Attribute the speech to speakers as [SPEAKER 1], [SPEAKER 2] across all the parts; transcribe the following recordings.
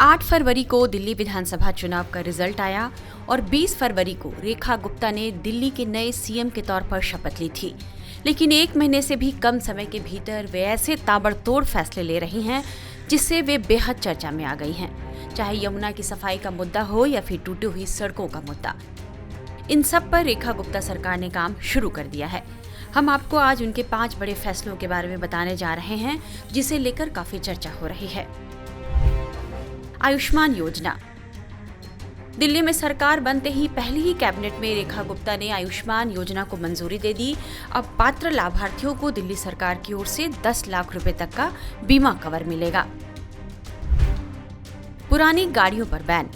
[SPEAKER 1] 8 फरवरी को दिल्ली विधानसभा चुनाव का रिजल्ट आया और 20 फरवरी को रेखा गुप्ता ने दिल्ली के नए सीएम के तौर पर शपथ ली थी। लेकिन 1 महीने से भी कम समय के भीतर वे ऐसे ताबड़तोड़ फैसले ले रही हैं जिससे वे बेहद चर्चा में आ गई हैं, चाहे यमुना की सफाई का मुद्दा हो या फिर टूटी हुई सड़कों का मुद्दा। इन सब पर रेखा गुप्ता सरकार ने काम शुरू कर दिया है। हम आपको आज उनके 5 बड़े फैसलों के बारे में बताने जा रहे हैं जिसे लेकर काफी चर्चा हो रही है। आयुष्मान योजना। दिल्ली में सरकार बनते ही पहली ही कैबिनेट में रेखा गुप्ता ने आयुष्मान योजना को मंजूरी दे दी। अब पात्र लाभार्थियों को दिल्ली सरकार की ओर से 10 लाख रुपए तक का बीमा कवर मिलेगा। पुरानी गाड़ियों पर बैन।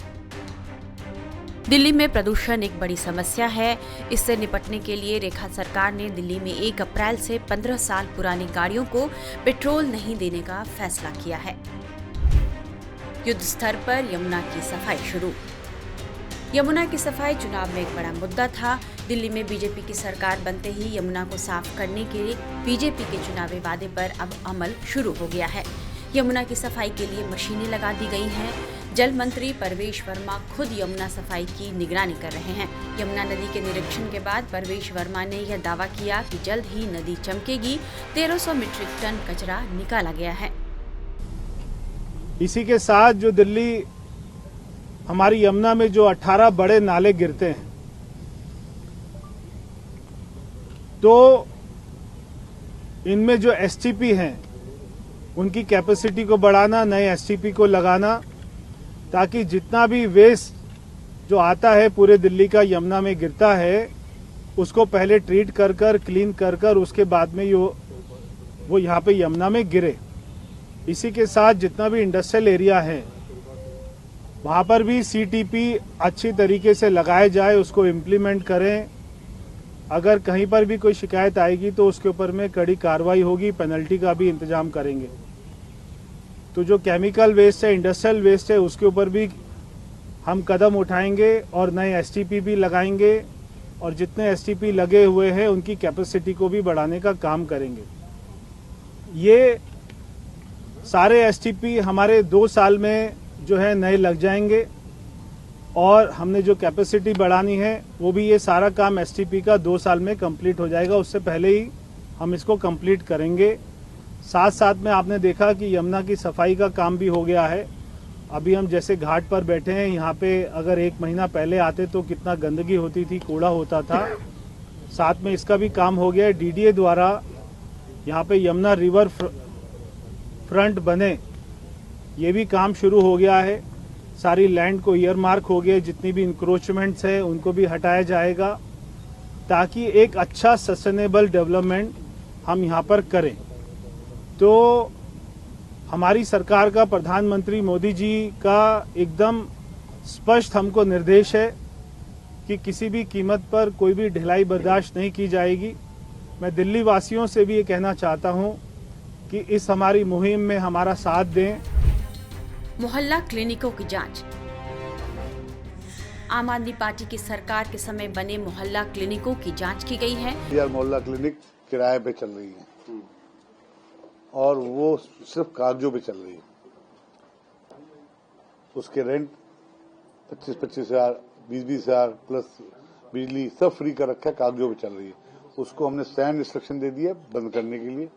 [SPEAKER 1] दिल्ली में प्रदूषण एक बड़ी समस्या है। इससे निपटने के लिए रेखा सरकार ने दिल्ली में 1 अप्रैल से 15 साल पुरानी गाड़ियों को पेट्रोल नहीं देने का फैसला किया है। युद्ध स्तर पर यमुना की सफाई शुरू। यमुना की सफाई चुनाव में एक बड़ा मुद्दा था। दिल्ली में बीजेपी की सरकार बनते ही यमुना को साफ करने के लिए बीजेपी के चुनावी वादे पर अब अमल शुरू हो गया है। यमुना की सफाई के लिए मशीनें लगा दी गई हैं। जल मंत्री परवेश वर्मा खुद यमुना सफाई की निगरानी कर रहे हैं। यमुना नदी के निरीक्षण के बाद परवेश वर्मा ने यह दावा किया कि जल्द ही नदी चमकेगी। 1300 मीट्रिक टन कचरा निकाला गया है।
[SPEAKER 2] इसी के साथ जो दिल्ली हमारी यमुना में जो 18 बड़े नाले गिरते हैं, तो इनमें जो एसटीपी हैं उनकी कैपेसिटी को बढ़ाना, नए एसटीपी को लगाना, ताकि जितना भी वेस्ट जो आता है पूरे दिल्ली का यमुना में गिरता है उसको पहले ट्रीट कर कर क्लीन कर कर उसके बाद में वो यहाँ पे यमुना में गिरे। इसी के साथ जितना भी इंडस्ट्रियल एरिया है वहां पर भी सीटीपी अच्छी तरीके से लगाए जाए, उसको इम्प्लीमेंट करें। अगर कहीं पर भी कोई शिकायत आएगी तो उसके ऊपर में कड़ी कार्रवाई होगी, पेनल्टी का भी इंतजाम करेंगे। तो जो केमिकल वेस्ट है, इंडस्ट्रियल वेस्ट है, उसके ऊपर भी हम कदम उठाएंगे और नए एसटीपी भी लगाएंगे और जितने एसटीपी लगे हुए हैं उनकी कैपेसिटी को भी बढ़ाने का काम करेंगे। ये सारे एसटीपी हमारे 2 साल में जो है नए लग जाएंगे और हमने जो कैपेसिटी बढ़ानी है वो भी ये सारा काम एसटीपी का 2 साल में कंप्लीट हो जाएगा। उससे पहले ही हम इसको कंप्लीट करेंगे। साथ साथ में आपने देखा कि यमुना की सफाई का काम भी हो गया है। अभी हम जैसे घाट पर बैठे हैं, यहाँ पे अगर 1 महीना पहले आते तो कितना गंदगी होती थी, कूड़ा होता था। साथ में इसका भी काम हो गया है। डीडीए द्वारा यहाँ पे यमुना रिवर फ्रंट बने, ये भी काम शुरू हो गया है। सारी लैंड को ईयरमार्क हो गए, जितनी भी इंक्रोचमेंट्स है उनको भी हटाया जाएगा ताकि एक अच्छा सस्टेनेबल डेवलपमेंट हम यहाँ पर करें। तो हमारी सरकार का, प्रधानमंत्री मोदी जी का एकदम स्पष्ट हमको निर्देश है कि किसी भी कीमत पर कोई भी ढिलाई बर्दाश्त नहीं की जाएगी। मैं दिल्ली वासियों से भी ये कहना चाहता हूँ कि इस हमारी मुहिम में हमारा साथ दें।
[SPEAKER 1] मोहल्ला क्लिनिकों की जांच। आम आदमी पार्टी की सरकार के समय बने मोहल्ला क्लिनिकों की जांच की गई है।
[SPEAKER 3] यार मोहल्ला क्लिनिक किराए पे चल रही है और वो सिर्फ कागजों पे चल रही है। उसके रेंट 25-25 हजार, 20-20 हजार प्लस बिजली सब फ्री कर रखा है, कागजों पे चल रही है। उसको हमने स्टैंड इंस्ट्रक्शन दे दिया बंद करने के लिए।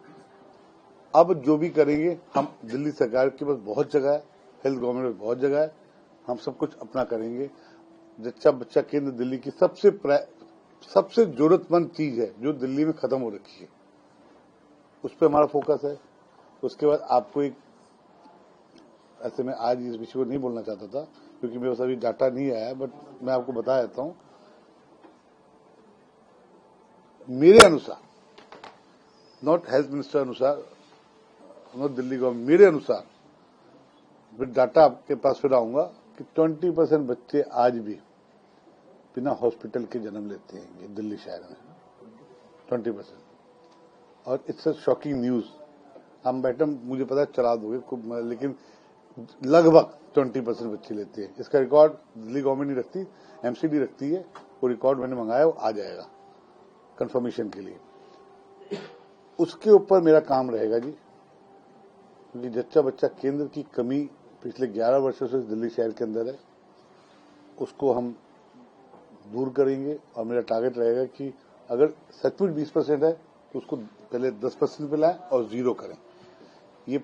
[SPEAKER 3] अब जो भी करेंगे हम, दिल्ली सरकार के पास बहुत जगह है, हेल्थ गवर्नमेंट में बहुत जगह है, हम सब कुछ अपना करेंगे। जच्चा बच्चा केंद्र दिल्ली की सबसे जरूरतमंद चीज है जो दिल्ली में खत्म हो रखी है, उस पर हमारा फोकस है। उसके बाद आपको एक ऐसे में आज इस विषय को नहीं बोलना चाहता था क्योंकि मेरे पास अभी डाटा नहीं आया, बट मैं आपको बता देता हूं। मेरे अनुसार, नॉट हेल्थ मिनिस्टर अनुसार, नॉट दिल्ली गवर्नमेंट, मेरे अनुसार फिर डाटा आपके पास फिर आऊंगा कि 20% बच्चे आज भी बिना हॉस्पिटल के जन्म लेते हैं दिल्ली शहर में, 20%। और इट्स अ शॉकिंग न्यूज। हम मैडम मुझे पता है चला दोगे, लेकिन लगभग 20% बच्चे लेते हैं। इसका रिकॉर्ड दिल्ली गवर्नमेंट नहीं रखती, एमसीडी रखती है। वो रिकॉर्ड मैंने मंगाया, वो आ जाएगा कंफर्मेशन के लिए। उसके ऊपर मेरा काम रहेगा जी, क्योंकि जच्चा बच्चा केंद्र की कमी पिछले 11 वर्षों से दिल्ली शहर के अंदर है, उसको हम दूर करेंगे। और मेरा टारगेट रहेगा कि अगर सचमुच 20% है तो उसको पहले 10% पे लाएं और 0 करें। ये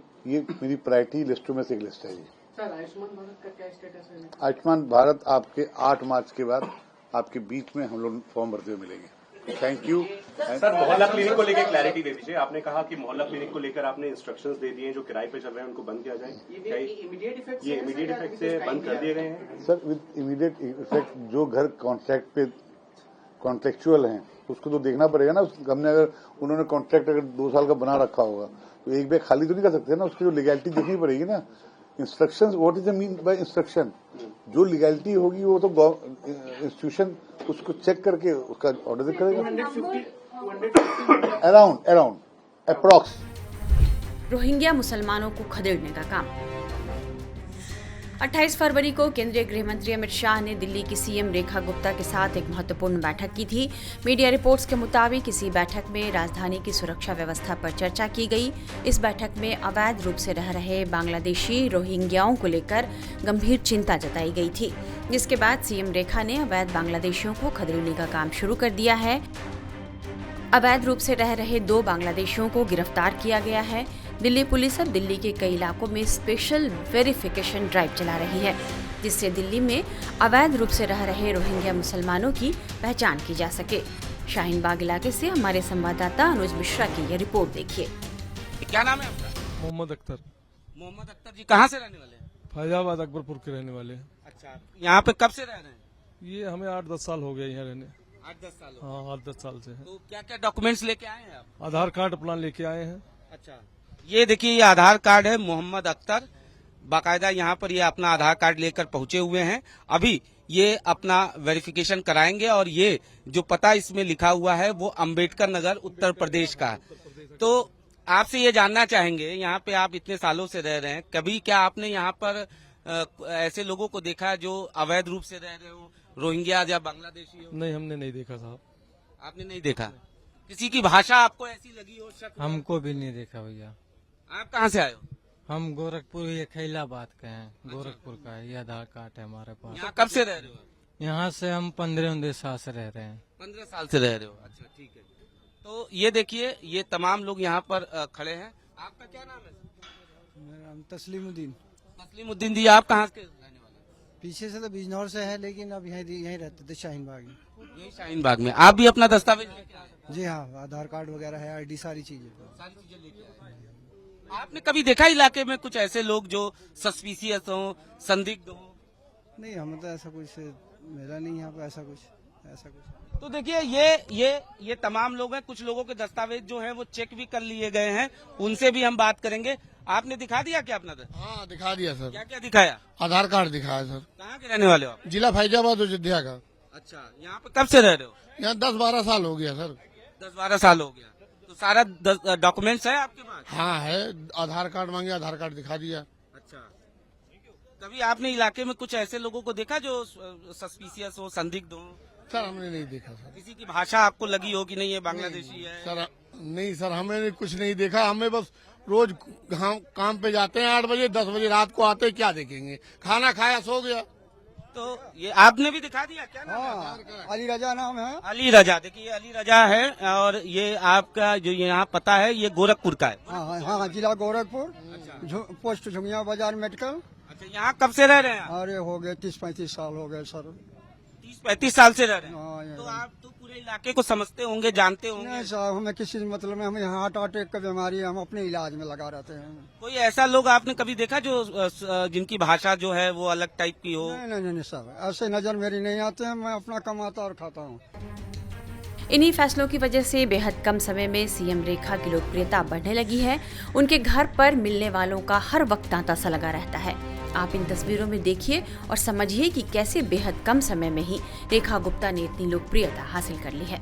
[SPEAKER 3] मेरी प्रायोरिटी लिस्टों में से एक लिस्ट है। जी
[SPEAKER 4] सर, आयुष्मान भारत का क्या स्टेटस है?
[SPEAKER 3] आयुष्मान भारत आपके 8 मार्च के बाद आपके बीच में हम लोग फॉर्म भरते हुए मिलेंगे। Thank you.
[SPEAKER 5] सर, मोहल्ला क्लिनिक को लेकर क्लैरिटी दे दीजिए। आपने कहा कि मोहल्ला क्लिनिक को लेकर आपने इंस्ट्रक्शंस दे दिए हैं, जो किराए पे चल रहे हैं उनको बंद किया जाए।
[SPEAKER 4] ये इमीडिएट इफेक्ट
[SPEAKER 5] से बंद कर दिए गए हैं
[SPEAKER 3] सर। विद इमीडिएट इफेक्ट जो घर कॉन्ट्रैक्ट पे कॉन्ट्रेक्चुअल हैं उसको तो देखना पड़ेगा ना। हमने अगर उन्होंने कॉन्ट्रैक्ट अगर 2 साल का बना रखा होगा तो एक बैग खाली तो नहीं कर सकते ना, उसकी जो लीगैलिटी देखनी पड़ेगी ना। Instructions, what is the mean by instruction? जो लीगैलिटी होगी वो तो इंस्टीट्यूशन उसको चेक करके उसका ऑर्डर करेगा। Around approx.
[SPEAKER 1] रोहिंग्या मुसलमानों को खदेड़ने का काम। 28 फरवरी को केंद्रीय गृह मंत्री अमित शाह ने दिल्ली की सीएम रेखा गुप्ता के साथ एक महत्वपूर्ण बैठक की थी। मीडिया रिपोर्ट्स के मुताबिक इसी बैठक में राजधानी की सुरक्षा व्यवस्था पर चर्चा की गई। इस बैठक में अवैध रूप से रह रहे बांग्लादेशी रोहिंग्याओं को लेकर गंभीर चिंता जताई गई थी, जिसके बाद सीएम रेखा ने अवैध बांग्लादेशियों को खदेड़ने का काम शुरू कर दिया है। अवैध रूप से रह रहे 2 बांग्लादेशियों को गिरफ्तार किया गया है। दिल्ली पुलिस अब दिल्ली के कई इलाकों में स्पेशल वेरिफिकेशन ड्राइव चला रही है, जिससे दिल्ली में अवैध रूप से रह रहे रोहिंग्या मुसलमानों की पहचान की जा सके। शाहीन बाग इलाके से हमारे संवाददाता अनुज मिश्रा की यह रिपोर्ट देखिए।
[SPEAKER 6] क्या नाम है आपका?
[SPEAKER 7] मोहम्मद अख्तर।
[SPEAKER 6] मोहम्मद अख्तर जी कहाँ से रहने वाले हैं?
[SPEAKER 7] फैजाबाद अकबरपुर के रहने वाले हैं।
[SPEAKER 6] अच्छा, यहाँ पे कब से रह रहे हैं?
[SPEAKER 7] ये हमें 8-10 साल हो गए यहाँ रहने।
[SPEAKER 6] 8-10 साल?
[SPEAKER 7] हाँ, 8-10 साल से है।
[SPEAKER 6] तो क्या क्या डॉक्यूमेंट्स लेके आए हैं आप?
[SPEAKER 7] आधार कार्ड अपना लेके आए हैं।
[SPEAKER 6] अच्छा, ये देखिए, ये आधार कार्ड है। मोहम्मद अख्तर बाकायदा यहाँ पर ये अपना आधार कार्ड लेकर पहुंचे हुए हैं। अभी ये अपना वेरिफिकेशन कराएंगे और ये जो पता इसमें लिखा हुआ है वो अंबेडकर नगर उत्तर प्रदेश का है। तो आपसे ये जानना चाहेंगे, यहाँ पे आप इतने सालों से रह रहे हैं, कभी क्या आपने यहाँ पर ऐसे लोगों को देखा जो अवैध रूप से रह रहे हो, रोहिंग्या या बांग्लादेशी हो?
[SPEAKER 7] नहीं, हमने नहीं देखा साहब।
[SPEAKER 6] आपने नहीं देखा? किसी की भाषा आपको ऐसी लगी हो? शक हो?
[SPEAKER 8] हमको भी नहीं देखा भैया।
[SPEAKER 6] आप कहाँ से आए हो?
[SPEAKER 8] हम गोरखपुर, ये खैलाबाद के हैं। गोरखपुर का है, ये आधार कार्ड है हमारे पास।
[SPEAKER 6] यहाँ कब से रह रहे हो?
[SPEAKER 8] यहाँ से हम 15-19 साल से रह रहे हैं।
[SPEAKER 6] 15 साल से रह रहे हो? अच्छा, ठीक है। तो ये देखिए, ये तमाम लोग यहाँ पर खड़े हैं। आपका क्या नाम है?
[SPEAKER 9] मेरा नाम तस्लीमुद्दीन।
[SPEAKER 6] तस्लीमुद्दीन जी, आप कहाँ के रहने वाले हैं?
[SPEAKER 9] पीछे से तो बिजनौर से है, लेकिन अब यहीं रहते थे शाहीन बाग में।
[SPEAKER 6] यही शाहीन बाग में। आप भी अपना दस्तावेज लेके आए?
[SPEAKER 9] जी हाँ, आधार कार्ड वगैरह है, आईडी, सारी चीजें।
[SPEAKER 6] सारी चीजें लेके आए। आपने कभी देखा इलाके में कुछ ऐसे लोग जो सस्पिशियस हो, संदिग्ध हो?
[SPEAKER 9] नहीं, हमें तो ऐसा कुछ मिला नहीं यहाँ पे, ऐसा कुछ।
[SPEAKER 6] तो देखिए, ये तमाम लोग हैं। कुछ लोगों के दस्तावेज जो हैं वो चेक भी कर लिए गए हैं, उनसे भी हम बात करेंगे। आपने दिखा दिया क्या अपना?
[SPEAKER 10] हाँ, दिखा दिया सर।
[SPEAKER 6] क्या क्या दिखाया?
[SPEAKER 10] आधार कार्ड दिखाया सर।
[SPEAKER 6] कहाँ के रहने वाले हो आप?
[SPEAKER 10] जिला फैजाबाद अयोध्या का।
[SPEAKER 6] अच्छा, यहाँ पे कब से रह रहे हो?
[SPEAKER 10] यहाँ 10-12 साल हो गया सर।
[SPEAKER 6] 10-12 साल हो गया। तो सारा डॉक्यूमेंट्स है आपके पास?
[SPEAKER 10] हाँ है, आधार कार्ड मांगे, आधार कार्ड दिखा दिया।
[SPEAKER 6] अच्छा, कभी आपने इलाके में कुछ ऐसे लोगों को देखा जो सस्पिशियस हो, संदिग्ध हो?
[SPEAKER 10] सर हमने नहीं देखा सर।
[SPEAKER 6] किसी की भाषा आपको लगी हो कि नहीं ये बांग्लादेशी है?
[SPEAKER 10] सर नहीं सर, हमें कुछ नहीं देखा। हमें बस रोज काम पे जाते हैं 8 बजे, 10 बजे रात को आते, क्या देखेंगे? खाना खाया, सो गया।
[SPEAKER 6] तो ये आपने भी दिखा दिया? क्या नाम है?
[SPEAKER 9] अली रजा नाम है।
[SPEAKER 6] अली रजा। देखिए, अली रजा है और ये आपका जो यहाँ पता है ये गोरखपुर का है।
[SPEAKER 9] हाँ, जिला गोरखपुर, पोस्ट झुमिया बाजार मेडिकल।
[SPEAKER 6] अच्छा, यहाँ कब से रह रहे हैं?
[SPEAKER 9] अरे हो गए 30-35 साल हो गए सर।
[SPEAKER 6] 30-35 साल से रह रहे
[SPEAKER 9] हाँ,
[SPEAKER 6] हैं? तो आप तो पूरे इलाके को समझते होंगे, जानते होंगे।
[SPEAKER 9] नहीं साहब, हमें किसी मतलब में, हमें हार्ट अटैक का बीमारी है, हम अपने इलाज में लगा रहते हैं।
[SPEAKER 6] कोई ऐसा लोग आपने कभी देखा जो जिनकी भाषा जो है वो अलग टाइप की हो?
[SPEAKER 9] नहीं सर, ऐसे नजर मेरी नहीं आते हैं। मैं अपना कमाता और खाता हूँ।
[SPEAKER 1] इन्हीं फैसलों की वजह से बेहद कम समय में सीएम रेखा की लोकप्रियता बढ़ने लगी है। उनके घर पर मिलने वालों का हर वक्त तांता सा लगा रहता है। आप इन तस्वीरों में देखिए और समझिए कि कैसे बेहद कम समय में ही रेखा गुप्ता ने इतनी लोकप्रियता हासिल कर ली है।